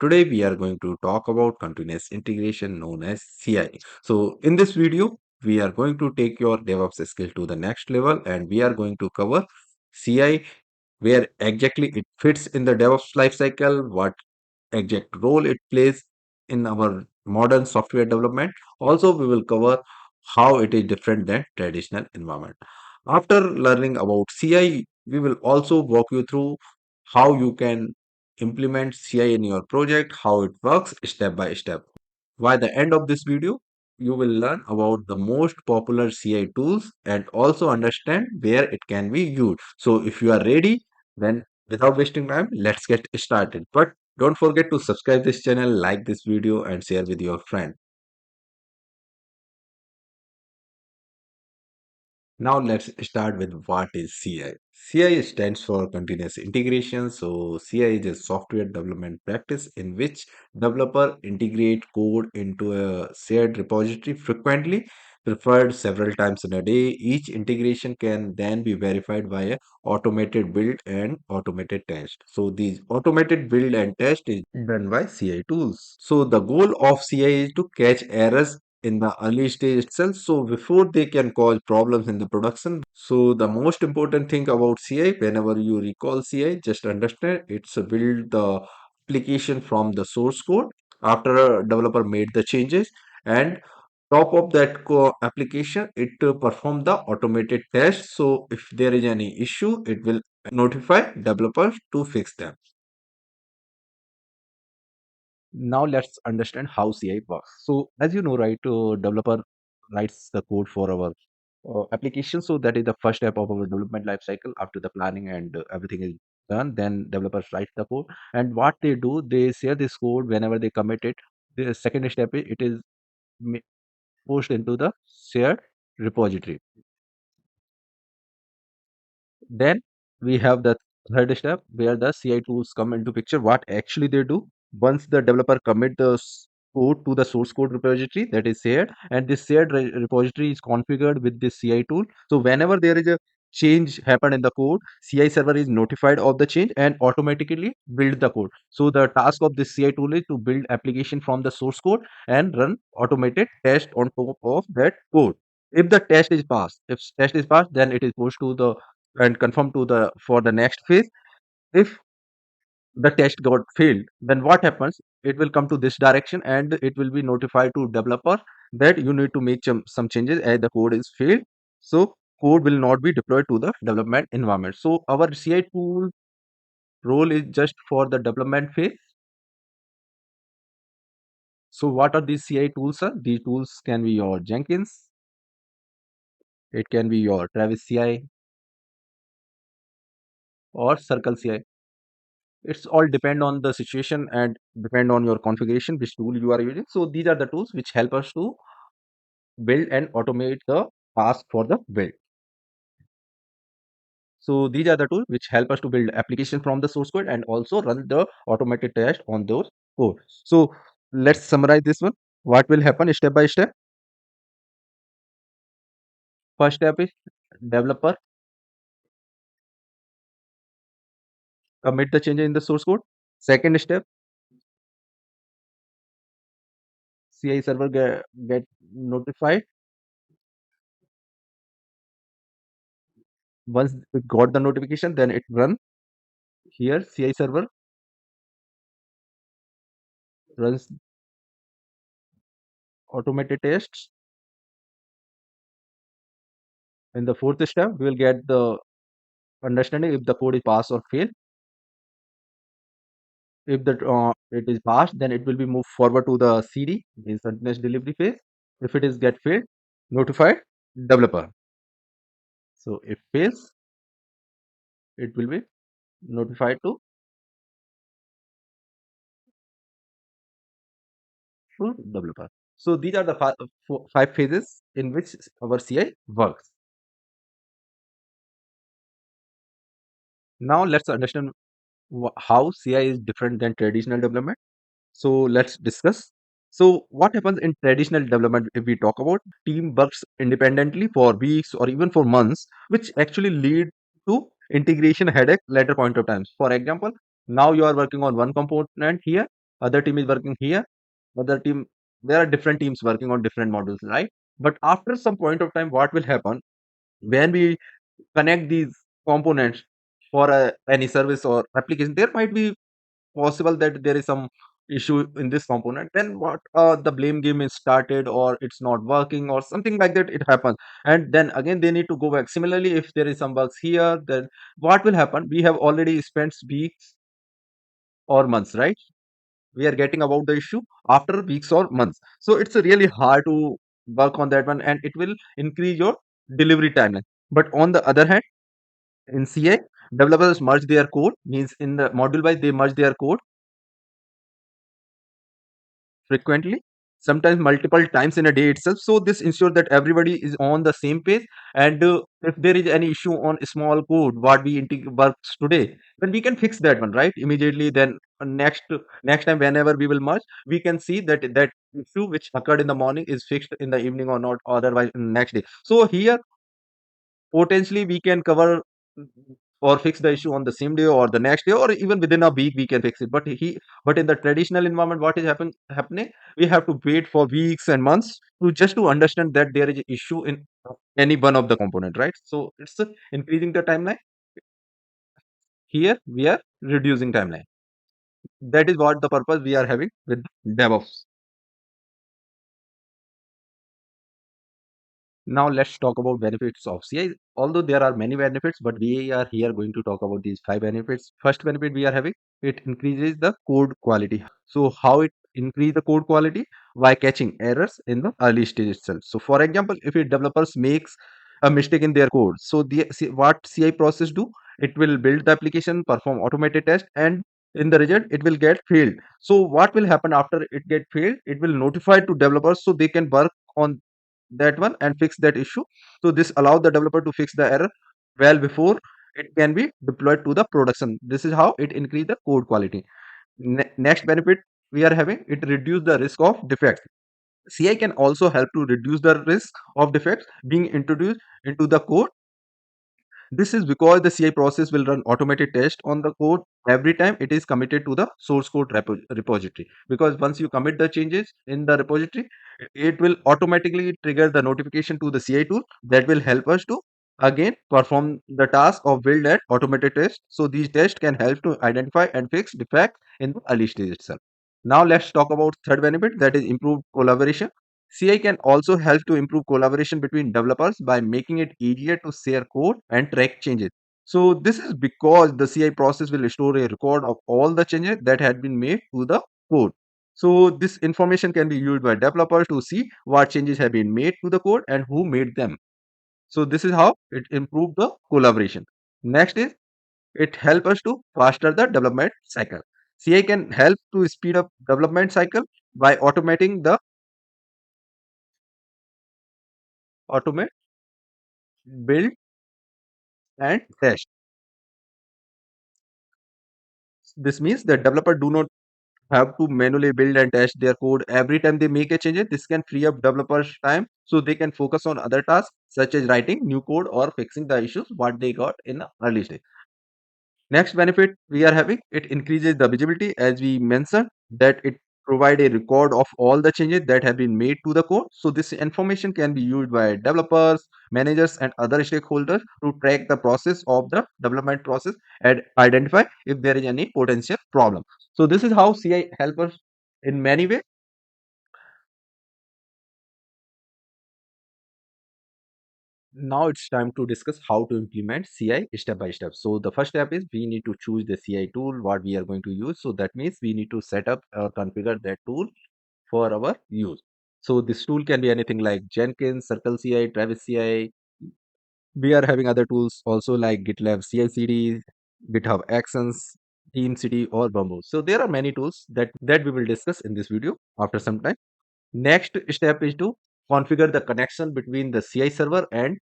Today we are going to talk about continuous integration known as CI. So in this video, we are going to take your DevOps skill to the next level and we are going to cover CI, where exactly it fits in the DevOps lifecycle, what exact role it plays in our modern software development. Also, we will cover how it is different than traditional environment. After learning about CI, we will also walk you through how you can implement CI in your project, how it works step by step. By the end of this video, you will learn about the most popular CI tools and also understand where it can be used. So if you are ready, then without wasting time, let's get started. But don't forget to subscribe this channel, like this video and share with your friend. Now let's start with what is CI. CI stands for continuous integration. So CI is a software development practice in which developer integrate code into a shared repository frequently, preferred several times in a day. Each integration can then be verified by a automated build and automated test. So these automated build and test is done by CI tools. So the goal of CI is to catch errors in the early stage itself, so before they can cause problems in the production. So the most important thing about CI, whenever you recall CI, just understand it's a build the application from the source code after a developer made the changes, and top of that application it perform the automated test. So if there is any issue, it will notify developers to fix them. Now let's understand how CI works. So as you know, right, developer writes the code for our application. So that is the first step of our development life cycle. After the planning and everything is done, then developers write the code. And what they do, they share this code whenever they commit it. The second step is it is pushed into the shared repository. Then we have the third step where the CI tools come into picture. What actually they do, once the developer commit the code to the source code repository that is shared, and this shared repository is configured with this CI tool. So whenever there is a change happen in the code, CI server is notified of the change and automatically build the code. So the task of this CI tool is to build application from the source code and run automated test on top of that code. If the test is passed, if test is passed, then it is pushed to the and confirm to the for the next phase. If the test got failed, then what happens, it will come to this direction and it will be notified to developer that you need to make some changes as the code is failed. So code will not be deployed to the development environment. So our CI tool role is just for the development phase. So what are these CI tools, sir? These tools can be your Jenkins, it can be your Travis CI or Circle CI. It's all depend on the situation and depend on your configuration which tool you are using. So these are the tools which help us to build and automate the task for the build. So these are the tools which help us to build application from the source code and also run the automated test on those code. So let's summarize this one. What will happen step by step? First step is developer commit the change in the source code. Second step, CI server get notified. Once it got the notification, then it run. Here CI server runs automated tests. In the fourth step, we will get the understanding if the code is pass or fail. If the it is passed, then it will be moved forward to the CD, means continuous delivery phase. If it is get failed, notified developer. So if fails, it will be notified to developer. So these are the five phases in which our CI works. Now let's understand how CI is different than traditional development. So let's discuss. So what happens in traditional development if we talk about team works independently for weeks or even for months, which actually lead to integration headache later point of times. For example, now you are working on one component here. other team is working here, other team, there are different teams working on different modules, right? But after some point of time, what will happen when we connect these components for any service or application, there might be possible that there is some issue in this component, then what, the blame game is started, or it's not working or something like that, it happens. And then again they need to go back. Similarly, if there is some bugs here, then what will happen, we have already spent weeks or months, right? We are getting about the issue after weeks or months, so it's really hard to work on that one, and it will increase your delivery timeline. But on the other hand, in CI, developers merge their code, means in the module wise they merge their code frequently, sometimes multiple times in a day itself. So this ensures that everybody is on the same page. And if there is any issue on a small code, what we works today, then we can fix that one right immediately. Then next time whenever we will merge, we can see that that issue which occurred in the morning is fixed in the evening or not, otherwise next day. So here potentially we can cover or fix the issue on the same day or the next day, or even within a week we can fix it. But in the traditional environment, what is happening, we have to wait for weeks and months to just to understand that there is an issue in any one of the component, right? So it's increasing the timeline. Here we are reducing timeline. That is what the purpose we are having with DevOps. Now let's talk about benefits of CI. Although there are many benefits, but we are here going to talk about these five benefits. First benefit we are having, it increases the code quality. So how it increase the code quality? By catching errors in the early stage itself. So for example, if a developers makes a mistake in their code, so what CI process do? It will build the application, perform automated test, and in the result it will get failed. So what will happen after it get failed? It will notify to developers so they can work on that one and fix that issue. So this allows the developer to fix the error well before it can be deployed to the production. This is how it increase the code quality. Next benefit we are having, it reduce the risk of defects. CI can also help to reduce the risk of defects being introduced into the code. This is because the CI process will run automated test on the code every time it is committed to the source code repository. Because once you commit the changes in the repository, it will automatically trigger the notification to the CI tool that will help us to again perform the task of build and automated test. So these tests can help to identify and fix defects in the early stage itself. Now let's talk about third benefit, that is improved collaboration. CI can also help to improve collaboration between developers by making it easier to share code and track changes. So this is because the CI process will store a record of all the changes that had been made to the code. So this information can be used by developers to see what changes have been made to the code and who made them. So this is how it improves the collaboration. Next is, it helps us to faster the development cycle. CI can help to speed up development cycle by automating the automate, build, and test. This means that developer do not have to manually build and test their code every time they make a change. This can free up developers time so they can focus on other tasks such as writing new code or fixing the issues what they got in the early stage. Next benefit we are having, it increases the visibility, as we mentioned that it provide a record of all the changes that have been made to the code. So this information can be used by developers, managers, and other stakeholders to track the process of the development process and identify if there is any potential problem. So this is how CI help us in many ways. Now it's time to discuss how to implement CI step by step. So the first step is we need to choose the CI tool what we are going to use. So that means we need to set up or configure that tool for our use. So this tool can be anything like Jenkins, Circle CI, Travis CI. We are having other tools also like GitLab CI/CD, GitHub Actions, TeamCity, or Bamboo. So there are many tools that we will discuss in this video after some time. Next step is to configure the connection between the CI server and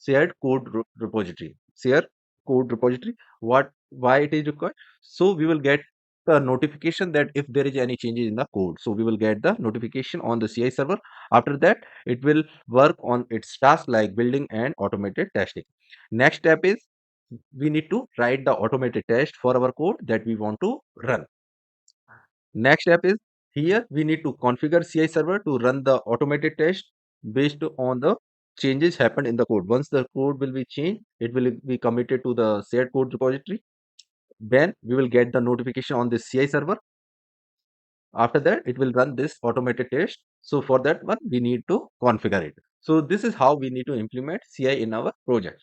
shared code repository. Share code repository. Why it is required? So we will get the notification that if there is any changes in the code. So we will get the notification on the CI server. After that, it will work on its task like building and automated testing. Next step is we need to write the automated test for our code that we want to run. Next step is here we need to configure CI server to run the automated test based on the changes happened in the code. Once the code will be changed, it will be committed to the shared code repository. Then we will get the notification on the CI server. After that, it will run this automated test. So for that one, we need to configure it. So this is how we need to implement CI in our project.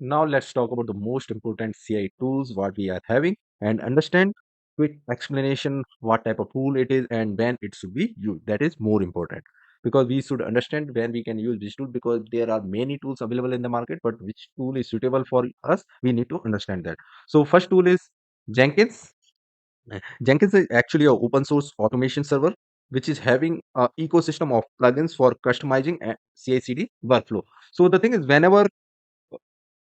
Now let's talk about the most important CI tools what we are having and understand quick explanation what type of tool it is and when it should be used. That is more important because we should understand when we can use which tool because there are many tools available in the market, but which tool is suitable for us, we need to understand that. So first tool is Jenkins. Jenkins is actually an open source automation server which is having an ecosystem of plugins for customizing a CI/CD workflow. So the thing is, whenever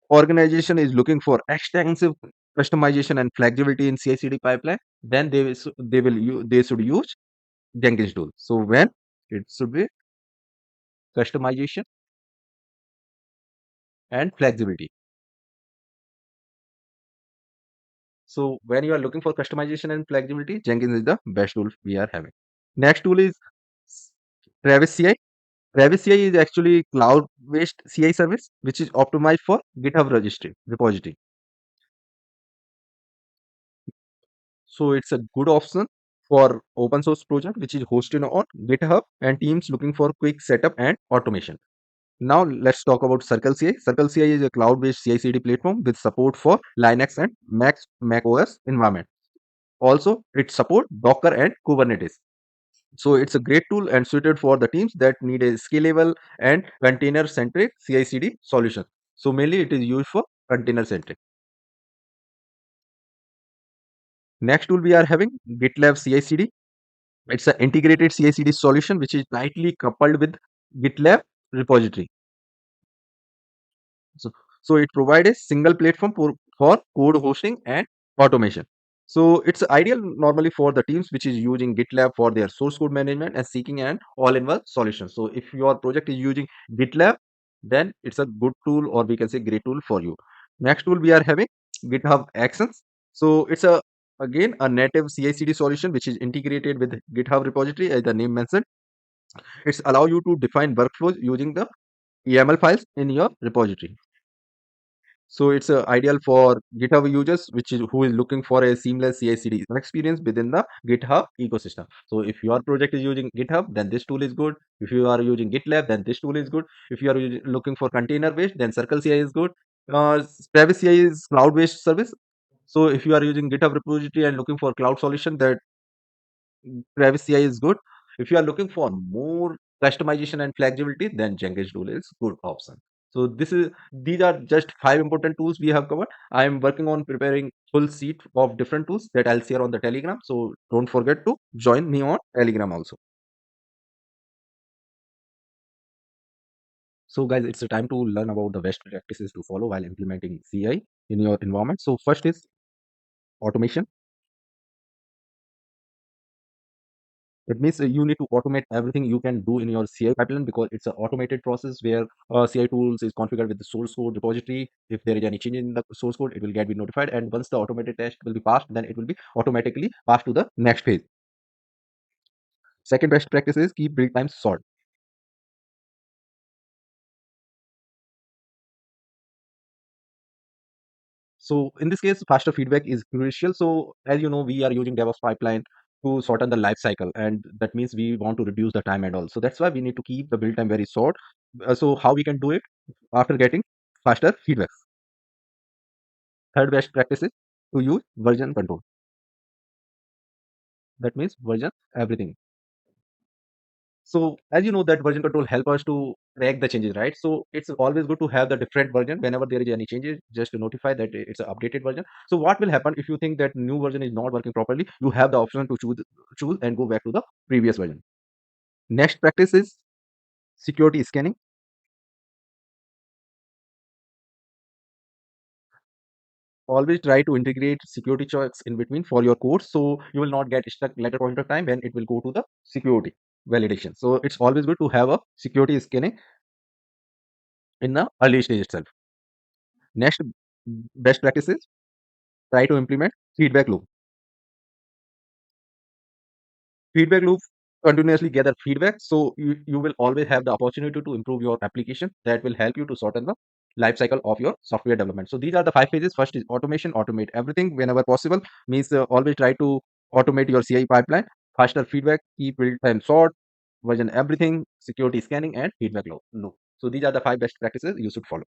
organization is looking for extensive customization and flexibility in CI/CD pipeline, then they should use Jenkins tool. So when it should be customization and flexibility. So when you are looking for customization and flexibility, Jenkins is the best tool we are having. Next tool is Travis CI. Travis CI is actually cloud-based CI service which is optimized for GitHub registry repository. So it's a good option for open source project which is hosted on GitHub and teams looking for quick setup and automation. Now let's talk about Circle CI. Circle CI is a cloud-based CI/CD platform with support for Linux and Mac OS environment. Also, it supports Docker and Kubernetes. So it's a great tool and suited for the teams that need a scalable and container-centric CI/CD solution. So mainly it is used for container-centric. Next tool we are having GitLab CI/CD. It's an integrated CI/CD solution which is tightly coupled with GitLab repository. So, so it provides a single platform for code hosting and automation. So it's ideal normally for the teams which is using GitLab for their source code management and seeking an all-in-one solution. So if your project is using GitLab, then it's a good tool or we can say great tool for you. Next tool we are having GitHub Actions. So it's a again a native CI/CD solution which is integrated with GitHub repository as the name mentioned. It's allow you to define workflows using the YAML files in your repository. So it's ideal for GitHub users, which is who is looking for a seamless CI/CD experience within the GitHub ecosystem. So if your project is using GitHub, then this tool is good. If you are using GitLab, then this tool is good. If you are looking for container based, then Circle CI is good. Travis CI is cloud based service. So if you are using GitHub repository and looking for cloud solution, that Travis CI is good. If you are looking for more customization and flexibility, then Jenkins tool is good option. So these are just five important tools we have covered. I am working on preparing full sheet of different tools that I'll share on the Telegram. So don't forget to join me on Telegram also. So guys, it's a time to learn about the best practices to follow while implementing CI in your environment. So first is automation. It means you need to automate everything you can do in your CI pipeline because it's an automated process where CI tools is configured with the source code repository. If there is any change in the source code, it will get be notified. And once the automated test will be passed, then it will be automatically passed to the next phase. Second best practice is keep build times short. So in this case, faster feedback is crucial. So as you know, we are using DevOps pipeline to shorten the life cycle, and that means we want to reduce the time and all. So that's why we need to keep the build time very short. So how we can do it after getting faster feedback? Third best practice is to use version control. That means version everything. So as you know that version control help us to track the changes, right? So it's always good to have the different version whenever there is any changes, just to notify that it's an updated version. So what will happen if you think that new version is not working properly? You have the option to choose and go back to the previous version. Next practice is security scanning. Always try to integrate security checks in between for your code, so you will not get stuck later point of time when it will go to the security validation. So it's always good to have a security scanning in the early stage itself. Next best practices try to implement feedback loop. Feedback loop continuously gather feedback, so you will always have the opportunity to improve your application. That will help you to shorten the life cycle of your software development. So these are the five phases. First is automation. Automate everything whenever possible, means always try to automate your CI pipeline. Faster feedback, keep build time short, version everything, security scanning, and feedback loop. So these are the five best practices you should follow.